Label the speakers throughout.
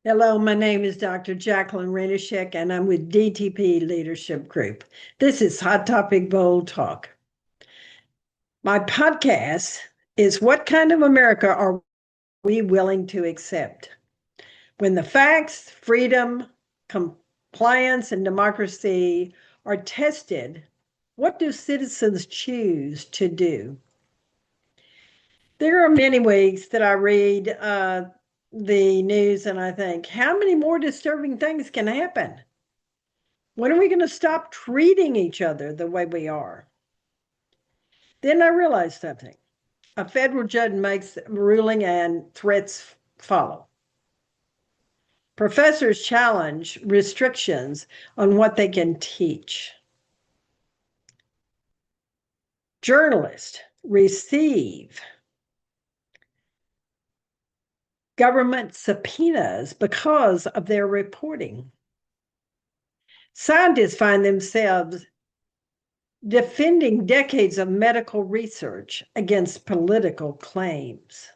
Speaker 1: Hello, my name is Dr. Jackalyn Rainosek, and I'm with DTP-Leadership Group. This is Hot Topic Bold Talk. My podcast is What Kind of America Are We Willing to Accept? When the facts, freedom, compliance, and democracy are tested, what do citizens choose to do? There are many weeks that I read the news and I think, how many more disturbing things can happen? When are we going to stop treating each other the way we are? Then I realized something. A federal judge makes a ruling and threats follow. Professors challenge restrictions on what they can teach. Journalists receive government subpoenas because of their reporting. Scientists find themselves defending decades of medical research against political claims.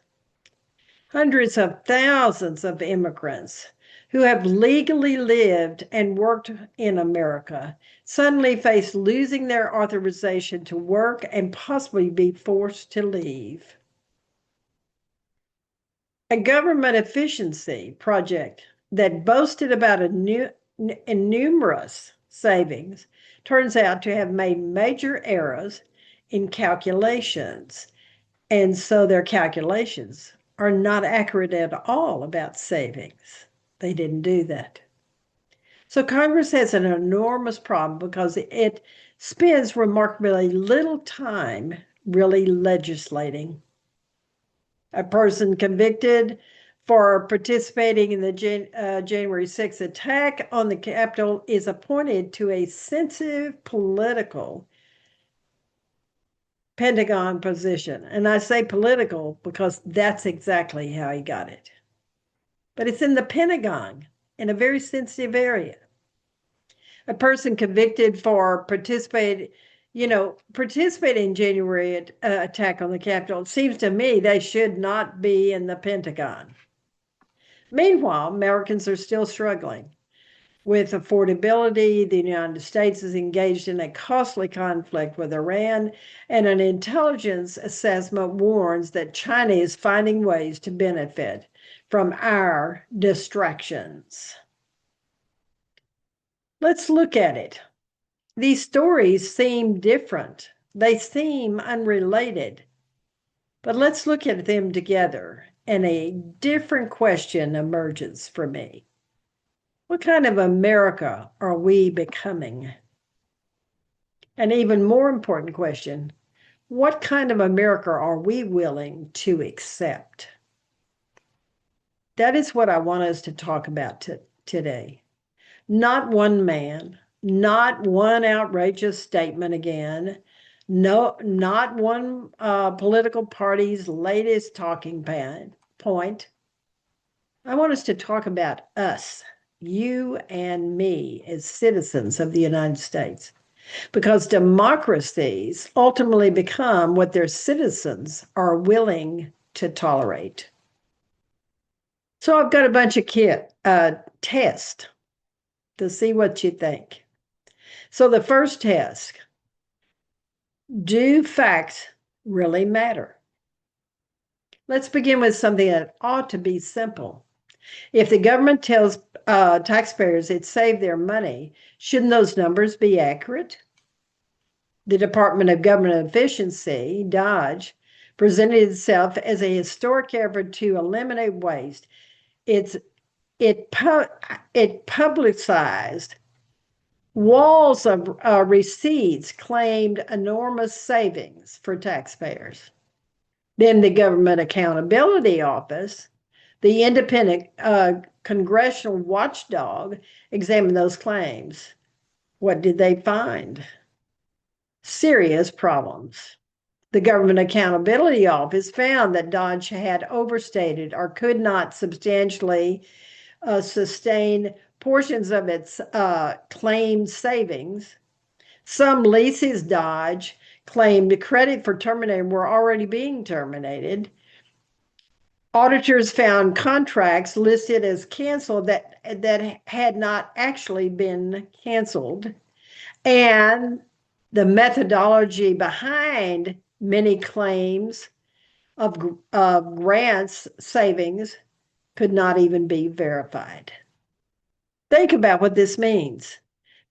Speaker 1: Hundreds of thousands of immigrants who have legally lived and worked in America suddenly face losing their authorization to work and possibly be forced to leave. A government efficiency project that boasted about numerous savings turns out to have made major errors in calculations, and so their calculations are not accurate at all about savings. They didn't do that. So Congress has an enormous problem because it spends remarkably little time really legislating. A person convicted for participating in the January 6th attack on the Capitol is appointed to a sensitive political Pentagon position. And I say political because that's exactly how he got it. But it's in the Pentagon, in a very sensitive area. A person convicted for participating in January attack on the Capitol, it seems to me they should not be in the Pentagon. Meanwhile, Americans are still struggling with affordability. The United States is engaged in a costly conflict with Iran, and an intelligence assessment warns that China is finding ways to benefit from our distractions. Let's look at it. These stories seem different. They seem unrelated. But let's look at them together, and a different question emerges for me. What kind of America are we becoming? An even more important question, what kind of America are we willing to accept? That is what I want us to talk about today. Not one man, not one outrageous statement again, no, not one political party's latest talking point. I want us to talk about us, you and me, as citizens of the United States, because democracies ultimately become what their citizens are willing to tolerate. So I've got a bunch of tests to see what you think. So the first test, do facts really matter? Let's begin with something that ought to be simple. If the government tells taxpayers it saved their money, shouldn't those numbers be accurate? The Department of Government Efficiency, DOGE, presented itself as a historic effort to eliminate waste. It publicized walls of receipts claimed enormous savings for taxpayers. Then the Government Accountability Office, the independent congressional watchdog, examined those claims. What did they find? Serious problems. The Government Accountability Office found that Dodge had overstated or could not substantially sustain portions of its claimed savings. Some leases Dodge claimed credit for terminating were already being terminated. Auditors found contracts listed as canceled that had not actually been canceled. And the methodology behind many claims of grants savings could not even be verified. Think about what this means.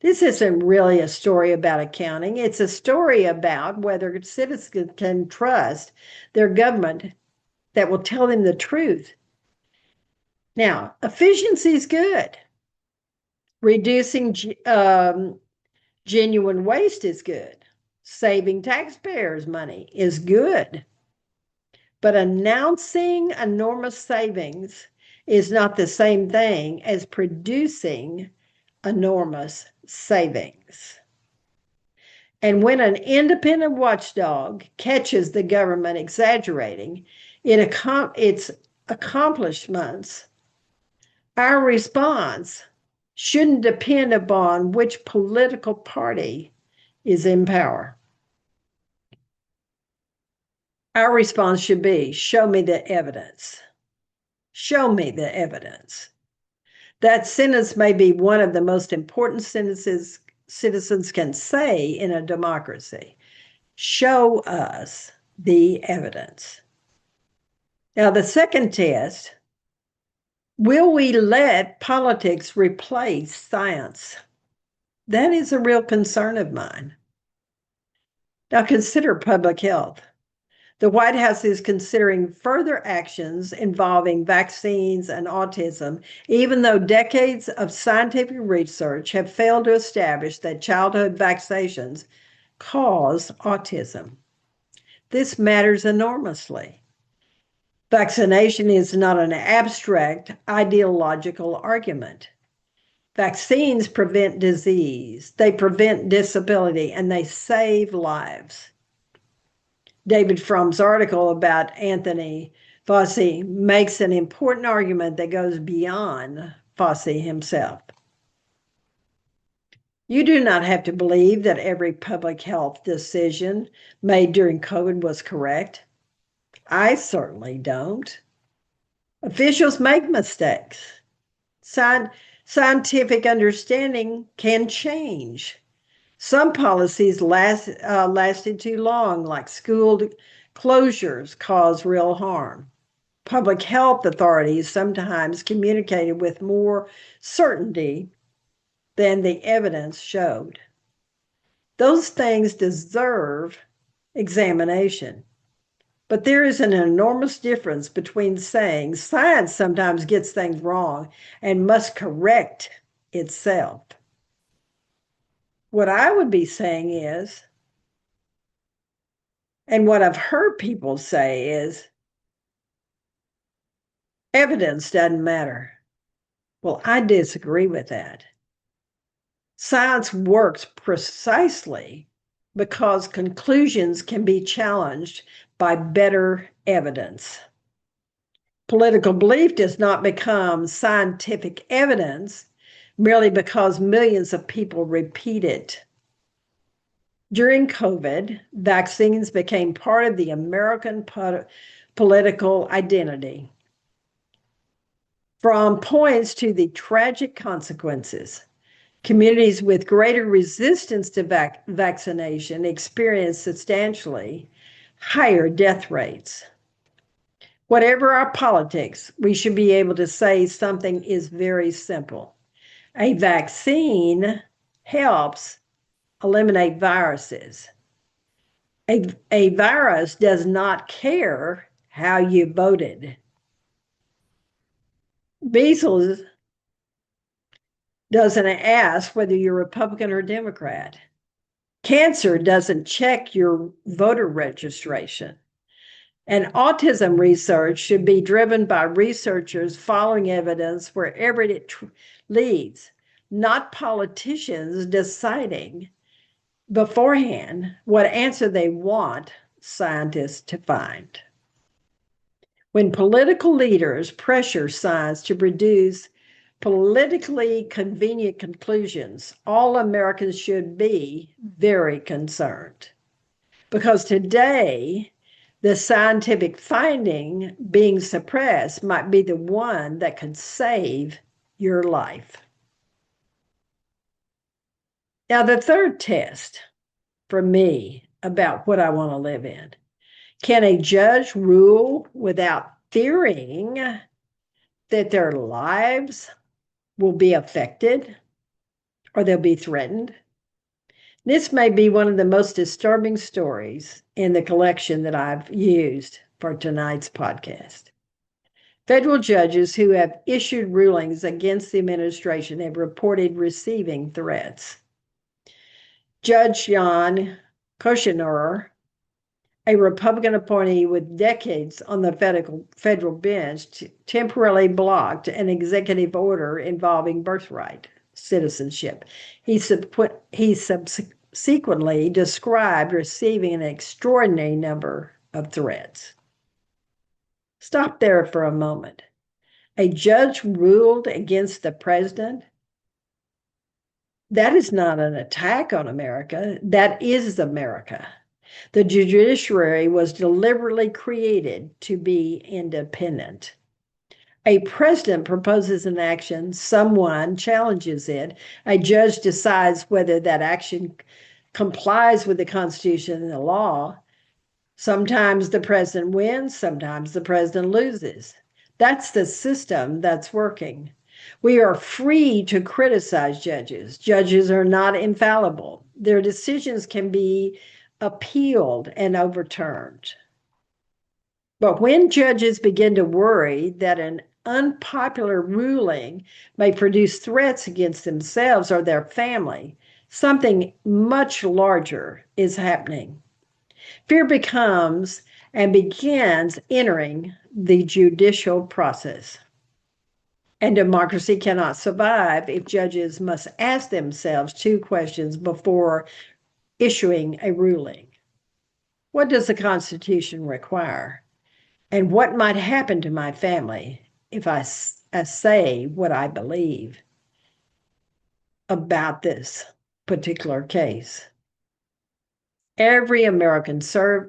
Speaker 1: This isn't really a story about accounting. It's a story about whether citizens can trust their government that will tell them the truth. Now, efficiency is good. Reducing genuine waste is good. Saving taxpayers' money is good. But announcing enormous savings is not the same thing as producing enormous savings. And when an independent watchdog catches the government exaggerating its accomplishments, our response shouldn't depend upon which political party is in power. Our response should be, show me the evidence. Show me the evidence. That sentence may be one of the most important sentences citizens can say in a democracy. Show us the evidence. Now, the second test, will we let politics replace science? That is a real concern of mine. Now, consider public health. The White House is considering further actions involving vaccines and autism, even though decades of scientific research have failed to establish that childhood vaccinations cause autism. This matters enormously. Vaccination is not an abstract, ideological argument. Vaccines prevent disease, they prevent disability, and they save lives. David Fromm's article about Anthony Fauci makes an important argument that goes beyond Fauci himself. You do not have to believe that every public health decision made during COVID was correct. I certainly don't. Officials make mistakes. Scientific understanding can change. Some policies lasted too long, like school closures cause real harm. Public health authorities sometimes communicated with more certainty than the evidence showed. Those things deserve examination. But there is an enormous difference between saying science sometimes gets things wrong and must correct itself. What I would be saying is, and what I've heard people say is, evidence doesn't matter. Well, I disagree with that. Science works precisely because conclusions can be challenged by better evidence. Political belief does not become scientific evidence merely because millions of people repeat it. During COVID, vaccines became part of the American political identity. From points to the tragic consequences, communities with greater resistance to vaccination experience substantially higher death rates. Whatever our politics, we should be able to say something is very simple. A vaccine helps eliminate viruses. A virus does not care how you voted. Measles doesn't ask whether you're Republican or Democrat. Cancer doesn't check your voter registration. And autism research should be driven by researchers following evidence wherever it leads, not politicians deciding beforehand what answer they want scientists to find. When political leaders pressure science to produce politically convenient conclusions, all Americans should be very concerned. Because today, The scientific finding being suppressed might be the one that could save your life. Now, the third test for me about what I want to live in. Can a judge rule without fearing that their lives will be affected or they'll be threatened? This may be one of the most disturbing stories in the collection that I've used for tonight's podcast. Federal judges who have issued rulings against the administration have reported receiving threats. Judge Jan Kushner, a Republican appointee with decades on the federal bench, temporarily blocked an executive order involving birthright citizenship. He subsequently described receiving an extraordinary number of threats. Stop there for a moment. A judge ruled against the president? That is not an attack on America. That is America. The judiciary was deliberately created to be independent. A president proposes an action, someone challenges it, a judge decides whether that action complies with the Constitution and the law. Sometimes the president wins, sometimes the president loses. That's the system that's working. We are free to criticize judges. Judges are not infallible. Their decisions can be appealed and overturned. But when judges begin to worry that an unpopular ruling may produce threats against themselves or their family, something much larger is happening. Fear becomes and begins entering the judicial process. And democracy cannot survive if judges must ask themselves two questions before issuing a ruling. What does the Constitution require? And what might happen to my family if I say what I believe about this particular case? Every American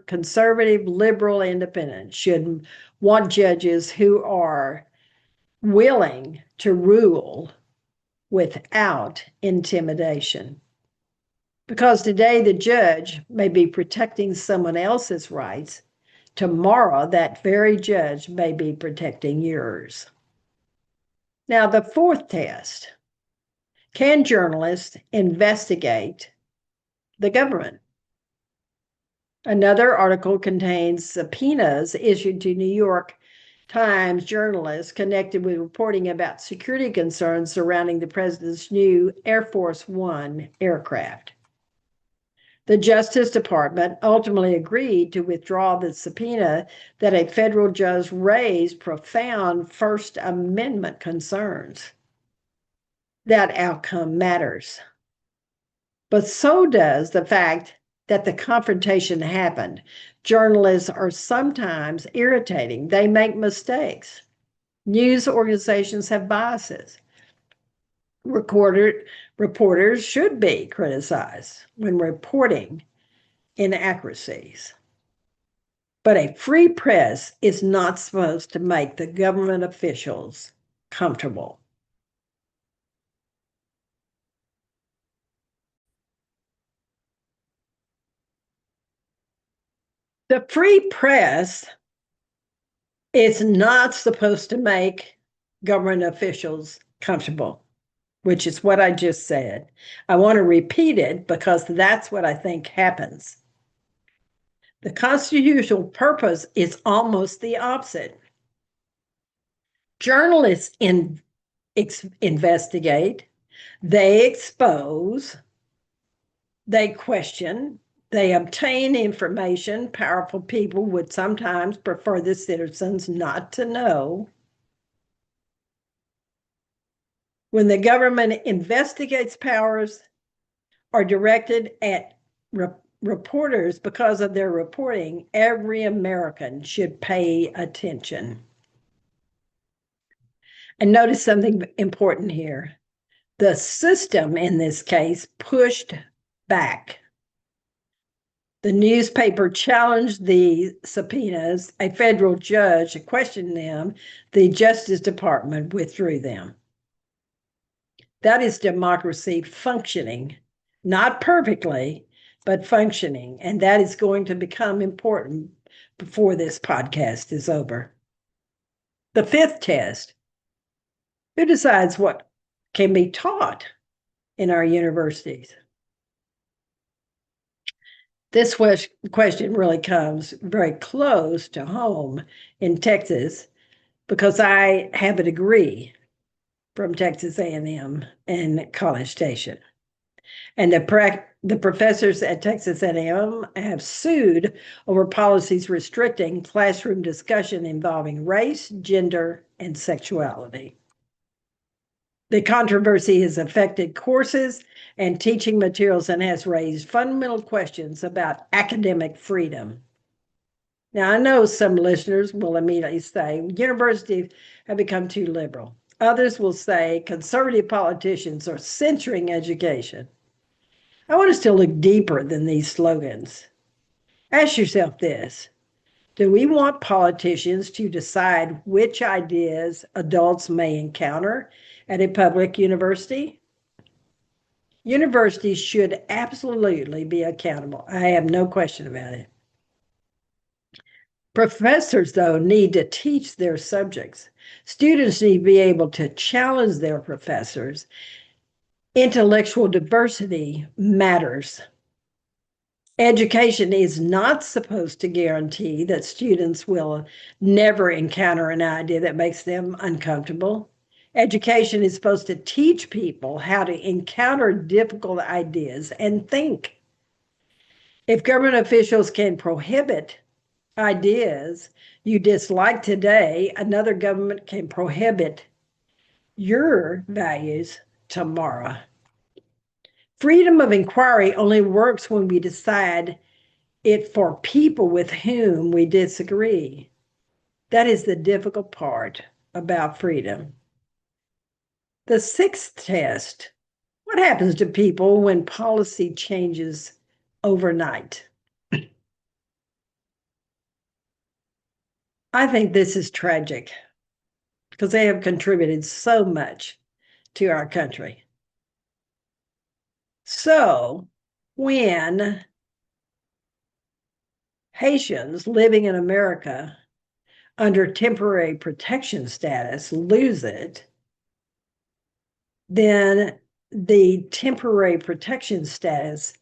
Speaker 1: conservative, liberal, independent should want judges who are willing to rule without intimidation. Because today the judge may be protecting someone else's rights. Tomorrow, that very judge may be protecting yours. Now, the fourth test. Can journalists investigate the government? Another article contains subpoenas issued to New York Times journalists connected with reporting about security concerns surrounding the president's new Air Force One aircraft. The Justice Department ultimately agreed to withdraw the subpoena that a federal judge raised profound First Amendment concerns. That outcome matters. But so does the fact that the confrontation happened. Journalists are sometimes irritating. They make mistakes. News organizations have biases. Reporters should be criticized when reporting inaccuracies. But a free press is not supposed to make the government officials comfortable. The free press is not supposed to make government officials comfortable, which is what I just said. I want to repeat it because that's what I think happens. The constitutional purpose is almost the opposite. Journalists investigate, they expose, they question, they obtain information powerful people would sometimes prefer the citizens not to know. When the government investigates, powers are directed at reporters because of their reporting. Every American should pay attention. And notice something important here. The system in this case pushed back. The newspaper challenged the subpoenas. A federal judge questioned them. The Justice Department withdrew them. That is democracy functioning, not perfectly, but functioning. And that is going to become important before this podcast is over. The fifth test: who decides what can be taught in our universities? This question really comes very close to home in Texas because I have a degree from Texas A&M and College Station. And the professors at Texas A&M have sued over policies restricting classroom discussion involving race, gender, and sexuality. The controversy has affected courses and teaching materials and has raised fundamental questions about academic freedom. Now, I know some listeners will immediately say universities have become too liberal. Others will say conservative politicians are censoring education. I want us to look deeper than these slogans. Ask yourself this: do we want politicians to decide which ideas adults may encounter at a public university? Universities should absolutely be accountable. I have no question about it. Professors, though, need to teach their subjects. Students need to be able to challenge their professors. Intellectual diversity matters. Education is not supposed to guarantee that students will never encounter an idea that makes them uncomfortable. Education is supposed to teach people how to encounter difficult ideas and think. If government officials can prohibit ideas you dislike today, another government can prohibit your values tomorrow. Freedom of inquiry only works when we decide it for people with whom we disagree. That is the difficult part about freedom. The sixth test: what happens to people when policy changes overnight? I think this is tragic because they have contributed so much to our country. So when Haitians living in America under temporary protection status lose it, then the temporary protection status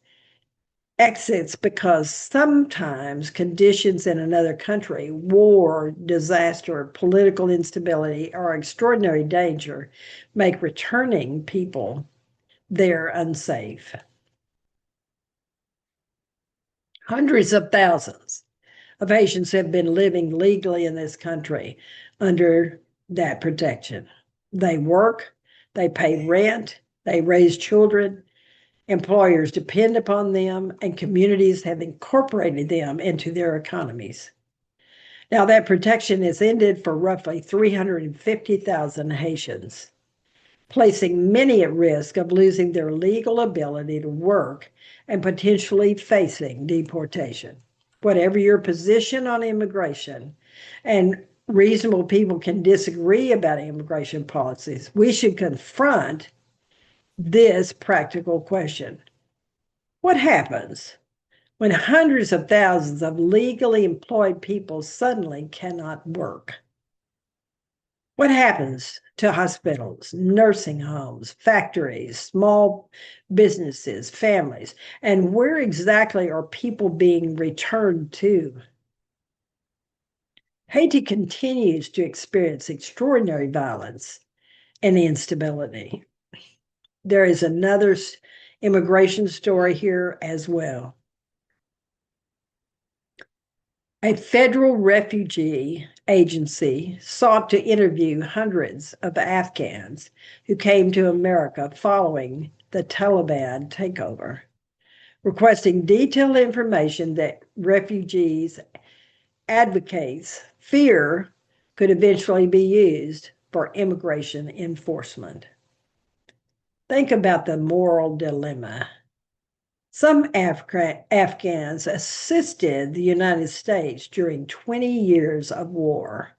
Speaker 1: exits because sometimes conditions in another country, war, disaster, political instability, or extraordinary danger, make returning people there unsafe. Hundreds of thousands of Haitians have been living legally in this country under that protection. They work, they pay rent, they raise children, employers depend upon them, and communities have incorporated them into their economies. Now, that protection has ended for roughly 350,000 Haitians, placing many at risk of losing their legal ability to work and potentially facing deportation. Whatever your position on immigration, and reasonable people can disagree about immigration policies, we should confront this practical question: what happens when hundreds of thousands of legally employed people suddenly cannot work? What happens to hospitals, nursing homes, factories, small businesses, families, and where exactly are people being returned to? Haiti continues to experience extraordinary violence and instability. There is another immigration story here as well. A federal refugee agency sought to interview hundreds of Afghans who came to America following the Taliban takeover, requesting detailed information that refugees advocates fear could eventually be used for immigration enforcement. Think about the moral dilemma. Some Afghans assisted the United States during 20 years of war.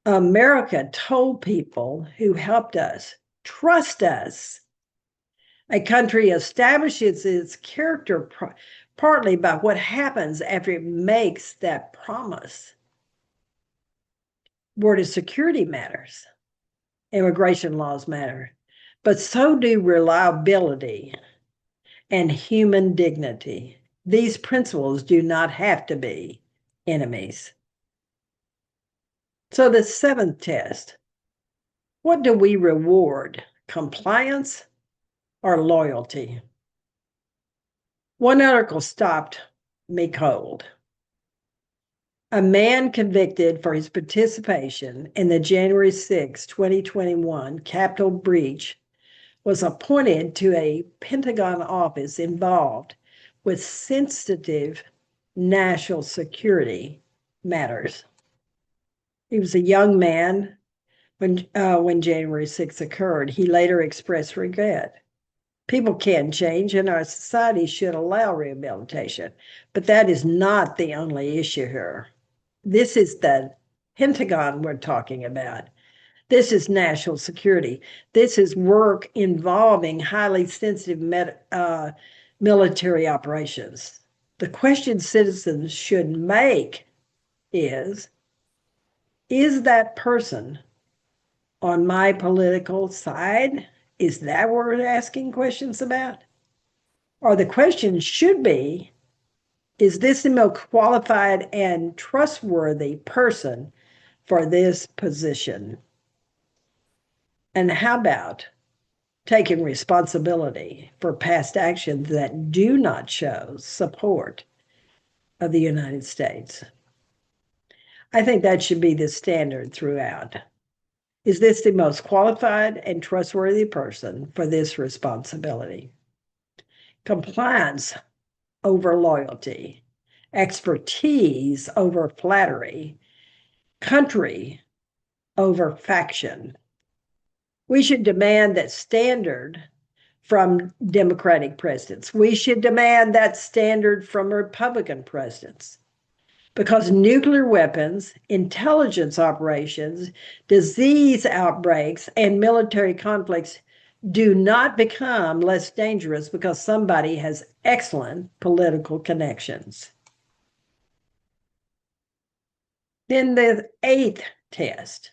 Speaker 1: America told people who helped us, trust us. A country establishes its character partly by what happens after it makes that promise. Border security matters. Immigration laws matter, but so do reliability and human dignity. These principles do not have to be enemies. So the seventh test, what do we reward? Compliance or loyalty? One article stopped me cold. A man convicted for his participation in the January 6, 2021 Capitol breach was appointed to a Pentagon office involved with sensitive national security matters. He was a young man when January 6 occurred. He later expressed regret. People can change, and our society should allow rehabilitation, but that is not the only issue here. This is the Pentagon we're talking about. This is national security. This is work involving highly sensitive military operations. The question citizens should make is that person on my political side? Is that what we're asking questions about? Or the question should be, is this the most qualified and trustworthy person for this position? And how about taking responsibility for past actions that do not show support of the United States? I think that should be the standard throughout. Is this the most qualified and trustworthy person for this responsibility? Compliance over loyalty, expertise over flattery, country over faction. We should demand that standard from Democratic presidents. We should demand that standard from Republican presidents, because nuclear weapons, intelligence operations, disease outbreaks, and military conflicts do not become less dangerous because somebody has excellent political connections. Then the eighth test,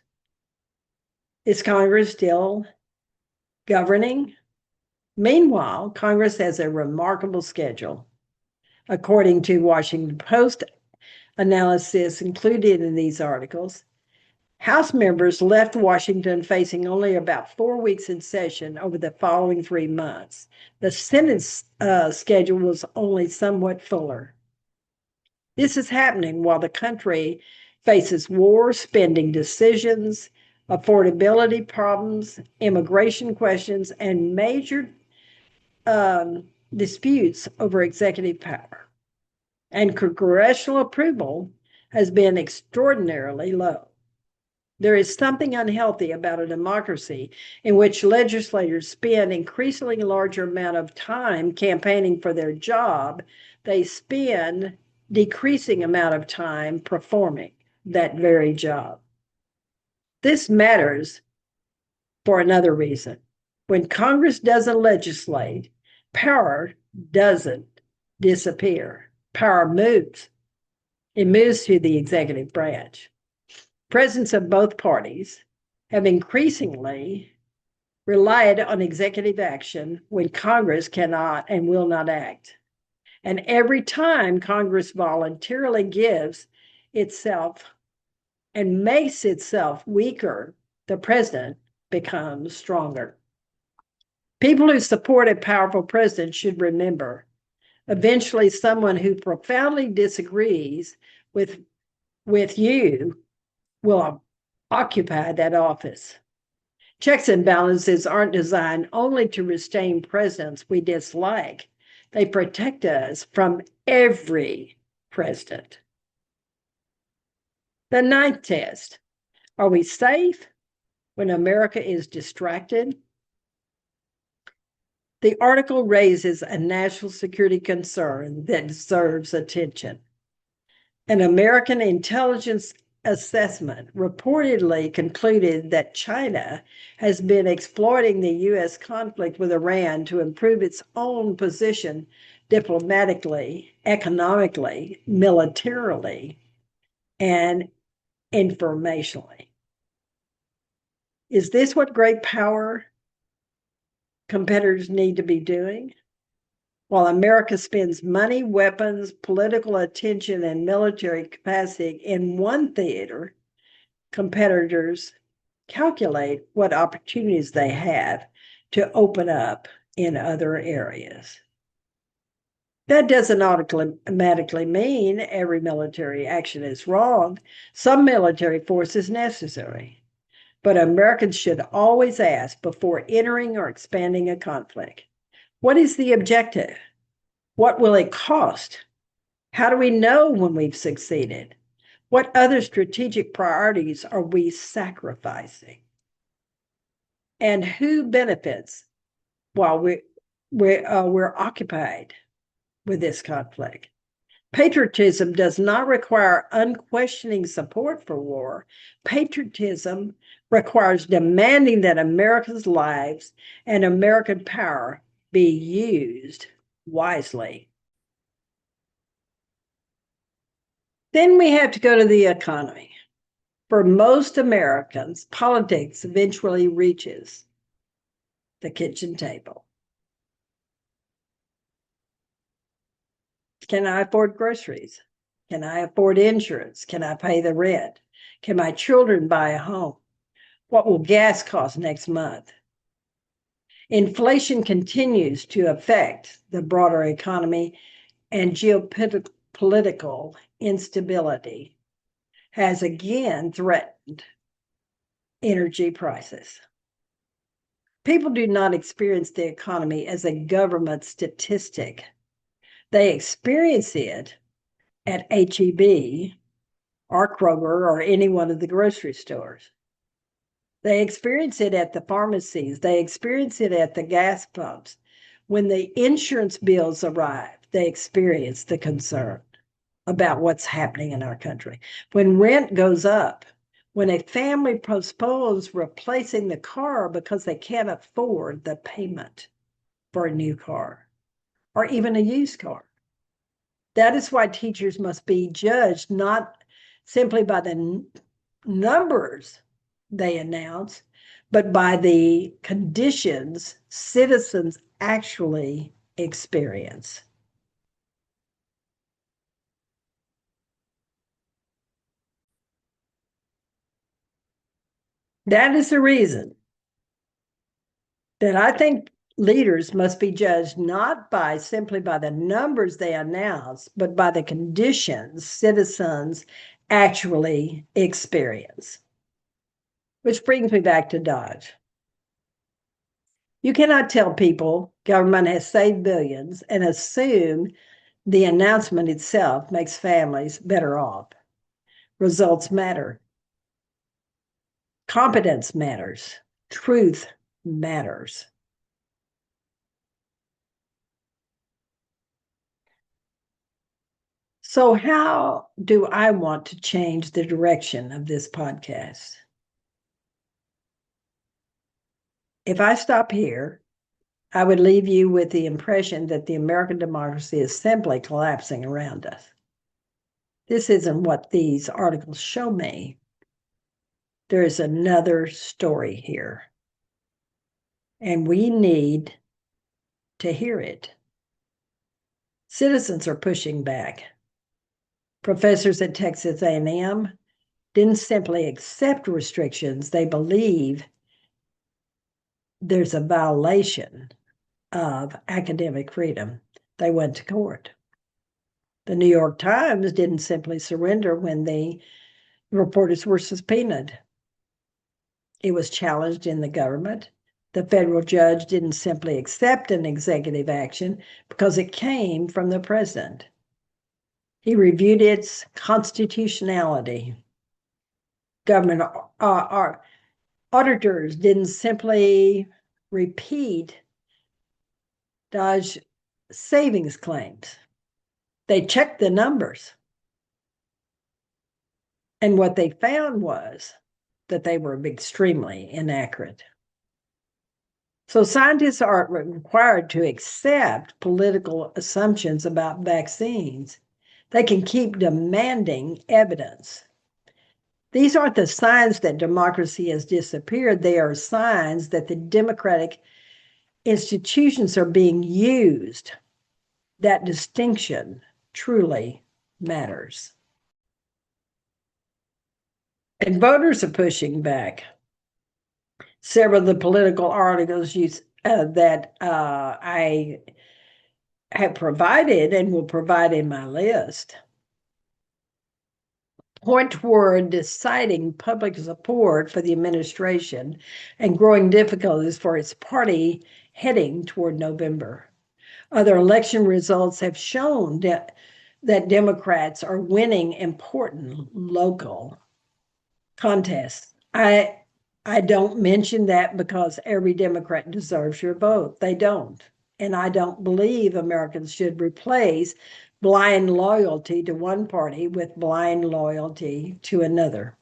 Speaker 1: is Congress still governing? Meanwhile, Congress has a remarkable schedule. According to Washington Post analysis included in these articles, House members left Washington facing only about 4 weeks in session over the following 3 months. The Senate's schedule was only somewhat fuller. This is happening while the country faces war, spending decisions, affordability problems, immigration questions, and major disputes over executive power. And congressional approval has been extraordinarily low. There is something unhealthy about a democracy in which legislators spend increasingly larger amount of time campaigning for their job. They spend decreasing amount of time performing that very job. This matters for another reason. When Congress doesn't legislate, power doesn't disappear. Power moves. It moves to the executive branch. Presidents of both parties have increasingly relied on executive action when Congress cannot and will not act. And every time Congress voluntarily gives itself and makes itself weaker, the president becomes stronger. People who support a powerful president should remember, eventually someone who profoundly disagrees with you will occupy that office. Checks and balances aren't designed only to restrain presidents we dislike. They protect us from every president. The ninth test, are we safe when America is distracted? The article raises a national security concern that deserves attention. An American intelligence assessment reportedly concluded that China has been exploiting the U.S. conflict with Iran to improve its own position diplomatically, economically, militarily, and informationally. Is this what great power competitors need to be doing? While America spends money, weapons, political attention, and military capacity in one theater, competitors calculate what opportunities they have to open up in other areas. That doesn't automatically mean every military action is wrong. Some military force is necessary. But Americans should always ask before entering or expanding a conflict, what is the objective? What will it cost? How do we know when we've succeeded? What other strategic priorities are we sacrificing? And who benefits while we're occupied with this conflict? Patriotism does not require unquestioning support for war. Patriotism requires demanding that America's lives and American power be used wisely. Then we have to go to the economy. For most Americans, politics eventually reaches the kitchen table. Can I afford groceries? Can I afford insurance? Can I pay the rent? Can my children buy a home? What will gas cost next month? Inflation continues to affect the broader economy, and geopolitical instability has again threatened energy prices. People do not experience the economy as a government statistic. They experience it at H-E-B or Kroger or any one of the grocery stores. They experience it at the pharmacies. They experience it at the gas pumps. When the insurance bills arrive, they experience the concern about what's happening in our country. When rent goes up, when a family postpones replacing the car because they can't afford the payment for a new car or even a used car. That is why teachers must be judged not simply by the numbers they announce, but by the conditions citizens actually experience. That is the reason that I think leaders must be judged not by simply by the numbers they announce, but by the conditions citizens actually experience. Which brings me back to Dodge. You cannot tell people government has saved billions and assume the announcement itself makes families better off. Results matter. Competence matters. Truth matters. So, how do I want to change the direction of this podcast? If I stop here, I would leave you with the impression that the American democracy is simply collapsing around us. This isn't what these articles show me. There is another story here, and we need to hear it. Citizens are pushing back. Professors at Texas A&M didn't simply accept restrictions. They believe there's a violation of academic freedom. They went to court. The New York Times didn't simply surrender when the reporters were subpoenaed. It was challenged in the government. The federal judge didn't simply accept an executive action because it came from the president. He reviewed its constitutionality. Government auditors didn't simply repeat Dodge savings claims. They checked the numbers. And what they found was that they were extremely inaccurate. So scientists are required to accept political assumptions about vaccines. They can keep demanding evidence. These aren't the signs that democracy has disappeared. They are signs that the democratic institutions are being used. That distinction truly matters. And voters are pushing back. Several of the political articles that I have provided and will provide in my list point toward deciding public support for the administration and growing difficulties for its party heading toward November. Other election results have shown that Democrats are winning important local contests. I don't mention that because every Democrat deserves your vote. They don't. And I don't believe Americans should replace blind loyalty to one party with blind loyalty to another.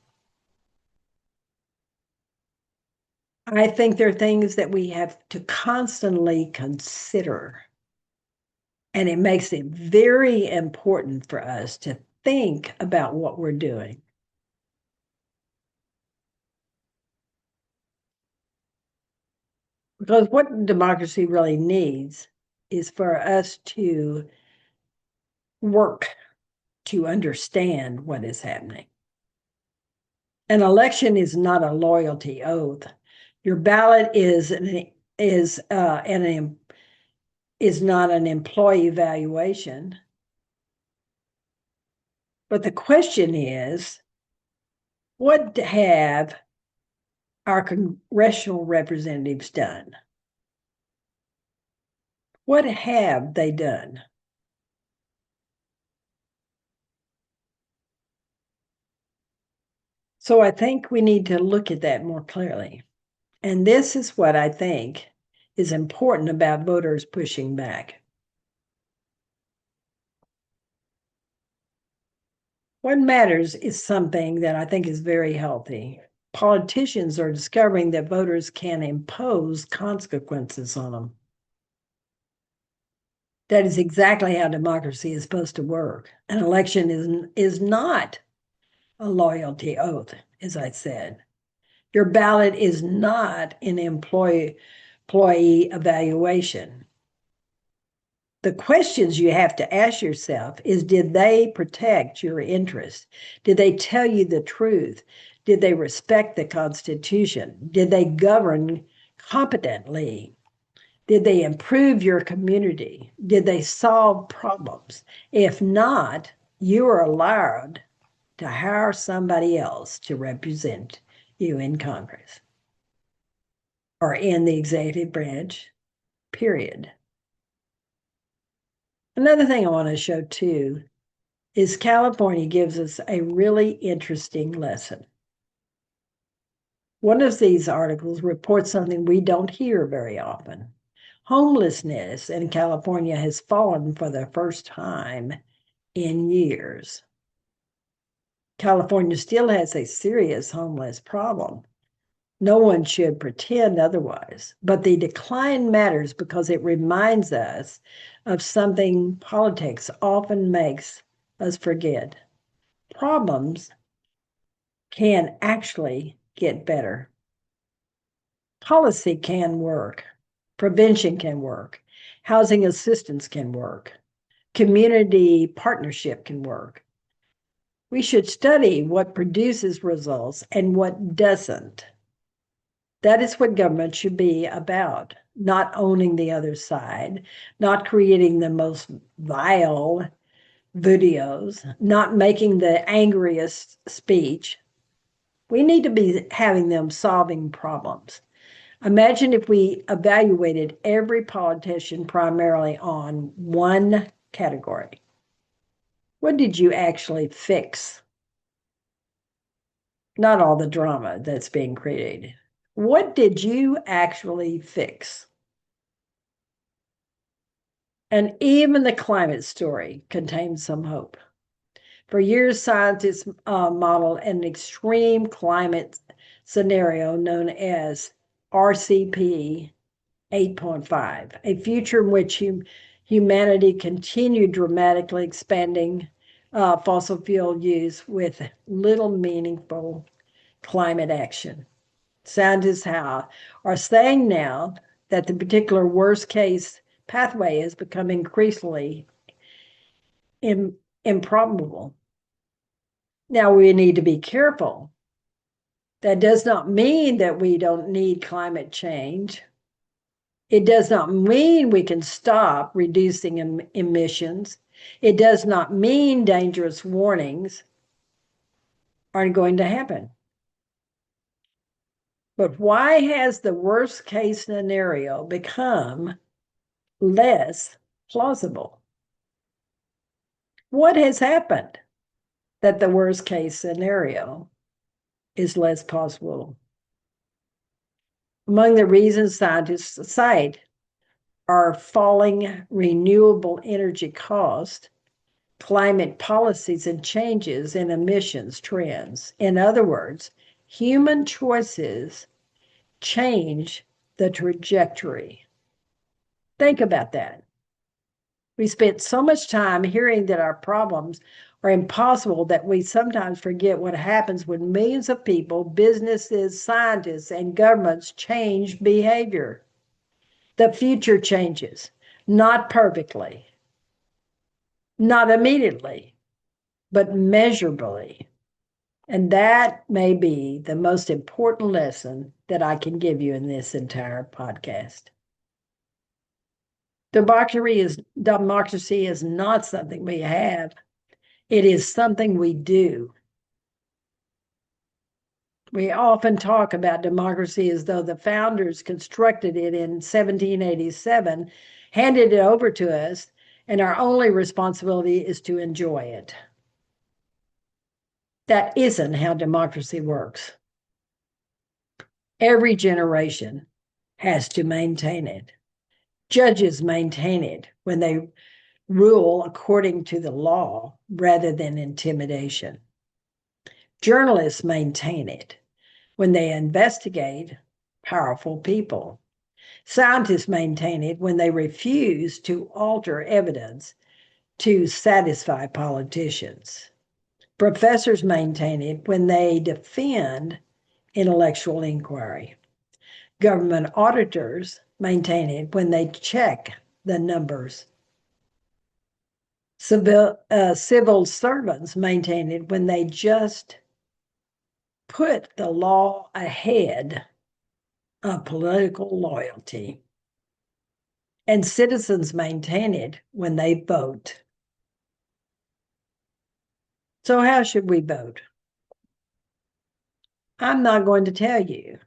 Speaker 1: I think there are things that we have to constantly consider. And it makes it very important for us to think about what we're doing. Because what democracy really needs is for us to work to understand what is happening. An election is not a loyalty oath. Your ballot is not an employee evaluation. But the question is, what have our congressional representatives done? What have they done? So I think we need to look at that more clearly. And this is what I think is important about voters pushing back. What matters is something that I think is very healthy. Politicians are discovering that voters can impose consequences on them. That is exactly how democracy is supposed to work. An election is not a loyalty oath, as I said. Your ballot is not an employee evaluation. The questions you have to ask yourself is, did they protect your interests? Did they tell you the truth? Did they respect the Constitution? Did they govern competently? Did they improve your community? Did they solve problems? If not, you are allowed to hire somebody else to represent you in Congress or in the executive branch, period. Another thing I want to show too is California gives us a really interesting lesson. One of these articles reports something we don't hear very often. Homelessness in California has fallen for the first time in years. California still has a serious homeless problem. No one should pretend otherwise, but the decline matters because it reminds us of something politics often makes us forget. Problems can actually get better. Policy can work. Prevention can work. Housing assistance can work. Community partnership can work. We should study what produces results and what doesn't. That is what government should be about, not owning the other side, not creating the most vile videos, not making the angriest speech. We need to be having them solving problems. Imagine if we evaluated every politician primarily on one category. What did you actually fix? Not all the drama that's being created. What did you actually fix? And even the climate story contains some hope. For years, scientists modeled an extreme climate scenario known as RCP 8.5, a future in which humanity continued dramatically expanding fossil fuel use with little meaningful climate action. Scientists are saying now that the particular worst case pathway has become increasingly improbable. Now we need to be careful. That does not mean that we don't need climate change. It does not mean we can stop reducing emissions. It does not mean dangerous warnings aren't going to happen. But why has the worst case scenario become less plausible? What has happened that the worst case scenario is less plausible? Among the reasons scientists cite are falling renewable energy costs, climate policies, and changes in emissions trends. In other words, human choices change the trajectory. Think about that. We spent so much time hearing that our problems are impossible that we sometimes forget what happens when millions of people, businesses, scientists, and governments change behavior. The future changes, not perfectly, not immediately, but measurably. And that may be the most important lesson that I can give you in this entire podcast. Democracy is not something we have. It is something we do. We often talk about democracy as though the founders constructed it in 1787, handed it over to us, and our only responsibility is to enjoy it. That isn't how democracy works. Every generation has to maintain it. Judges maintain it when they rule according to the law rather than intimidation. Journalists maintain it when they investigate powerful people. Scientists maintain it when they refuse to alter evidence to satisfy politicians. Professors maintain it when they defend intellectual inquiry. Government auditors maintain it when they check the numbers. Civil servants maintain it when they just put the law ahead of political loyalty. And citizens maintain it when they vote. So how should we vote? I'm not going to tell you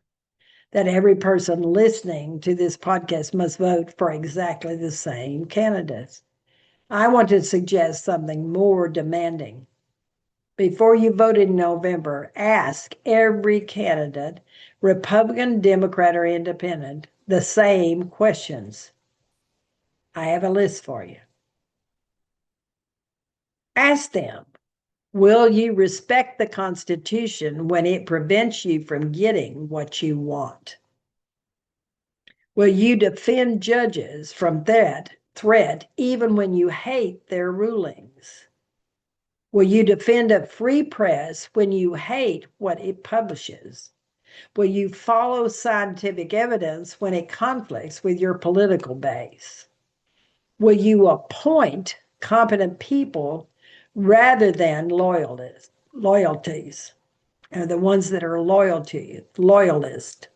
Speaker 1: that every person listening to this podcast must vote for exactly the same candidates. I want to suggest something more demanding. Before you vote in November, ask every candidate, Republican, Democrat, or Independent, the same questions. I have a list for you. Ask them, will you respect the Constitution when it prevents you from getting what you want? Will you defend judges from threat even when you hate their rulings? Will you defend a free press when you hate what it publishes? Will you follow scientific evidence when it conflicts with your political base? Will you appoint competent people rather than loyalties, the ones that are loyal to you, loyalist?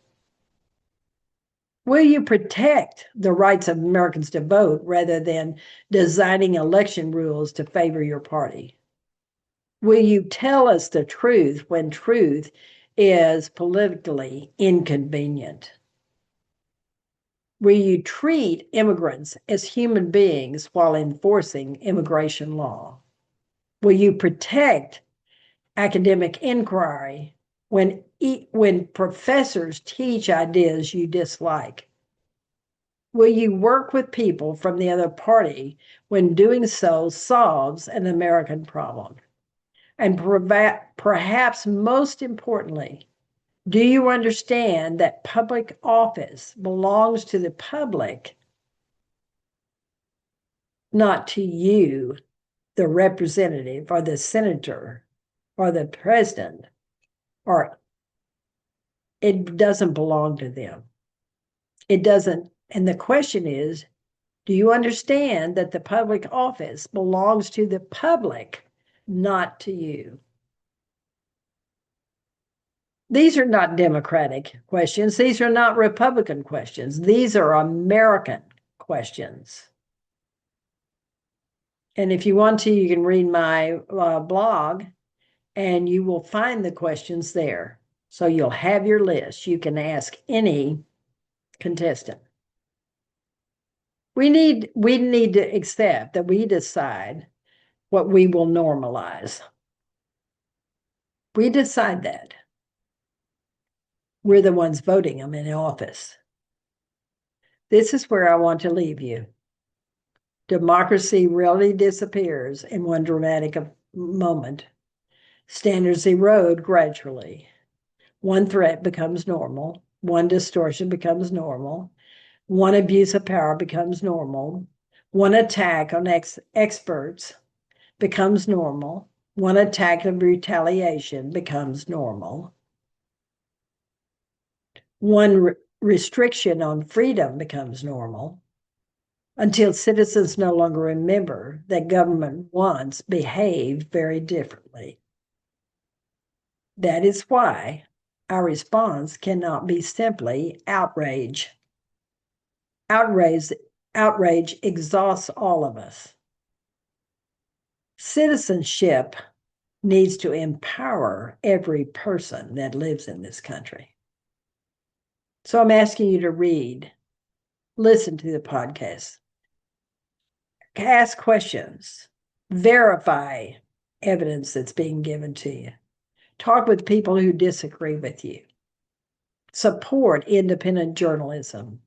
Speaker 1: Will you protect the rights of Americans to vote rather than designing election rules to favor your party? Will you tell us the truth when truth is politically inconvenient? Will you treat immigrants as human beings while enforcing immigration law? Will you protect academic inquiry when professors teach ideas you dislike? Will you work with people from the other party when doing so solves an American problem? And perhaps most importantly, do you understand that public office belongs to the public, not to you, the representative or the senator or the president, or it doesn't belong to them? It doesn't. And the question is, do you understand that the public office belongs to the public, not to you? These are not Democratic questions. These are not Republican questions. These are American questions. And if you want to, you can read my blog and you will find the questions there. So you'll have your list. You can ask any contestant. We need to accept that we decide what we will normalize. We decide that. We're the ones voting them in office. This is where I want to leave you. Democracy rarely disappears in one dramatic moment. Standards erode gradually. One threat becomes normal. One distortion becomes normal. One abuse of power becomes normal. One attack on experts becomes normal. One attack of retaliation becomes normal. One restriction on freedom becomes normal, until citizens no longer remember that government once behaved very differently. That is why our response cannot be simply outrage. Outrage exhausts all of us. Citizenship needs to empower every person that lives in this country. So I'm asking you to read, listen to the podcast, ask questions, verify evidence that's being given to you, talk with people who disagree with you, support independent journalism,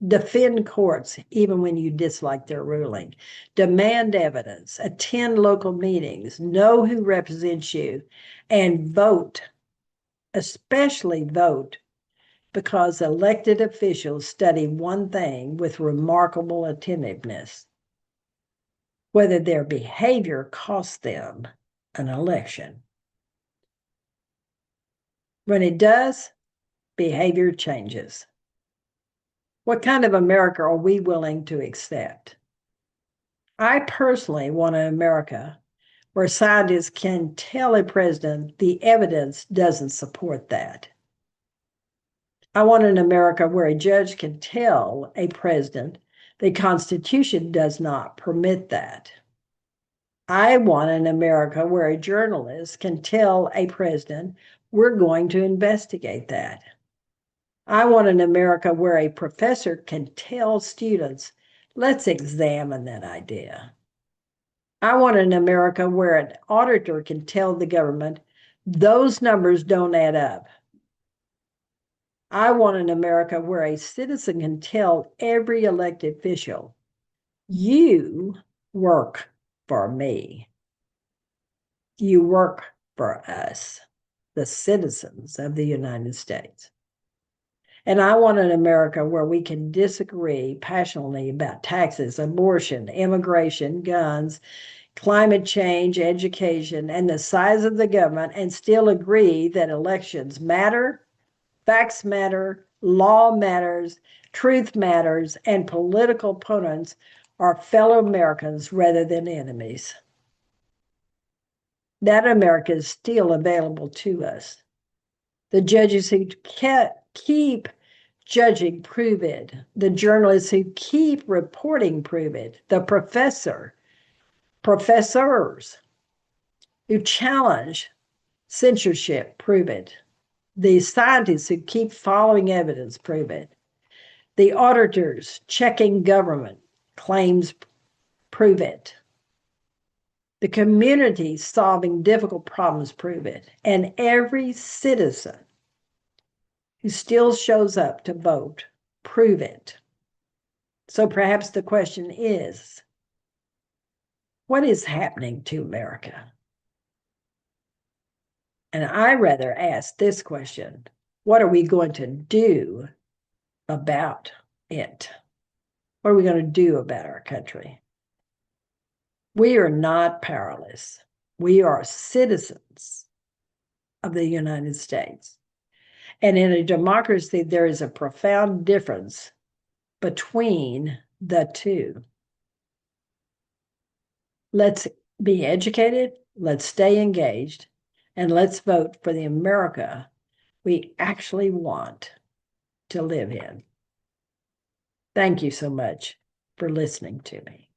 Speaker 1: defend courts even when you dislike their ruling, demand evidence, attend local meetings, know who represents you, and vote, especially vote, because elected officials study one thing with remarkable attentiveness: whether their behavior costs them an election. When it does, behavior changes. What kind of America are we willing to accept? I personally want an America where scientists can tell a president the evidence doesn't support that. I want an America where a judge can tell a president the Constitution does not permit that. I want an America where a journalist can tell a president, we're going to investigate that. I want an America where a professor can tell students, let's examine that idea. I want an America where an auditor can tell the government, those numbers don't add up. I want an America where a citizen can tell every elected official, you work for me. You work for us, the citizens of the United States. And I want an America where we can disagree passionately about taxes, abortion, immigration, guns, climate change, education, and the size of the government, and still agree that elections matter, facts matter, law matters, truth matters, and political opponents are fellow Americans rather than enemies. That America is still available to us. The judges who keep judging prove it. The journalists who keep reporting prove it. The professors who challenge censorship prove it. The scientists who keep following evidence prove it. The auditors checking government claims prove it. The community solving difficult problems prove it. And every citizen who still shows up to vote prove it. So perhaps the question is, what is happening to America? And I rather ask this question, what are we going to do about it? What are we going to do about our country? We are not powerless. We are citizens of the United States. And in a democracy, there is a profound difference between the two. Let's be educated, let's stay engaged, and let's vote for the America we actually want to live in. Thank you so much for listening to me.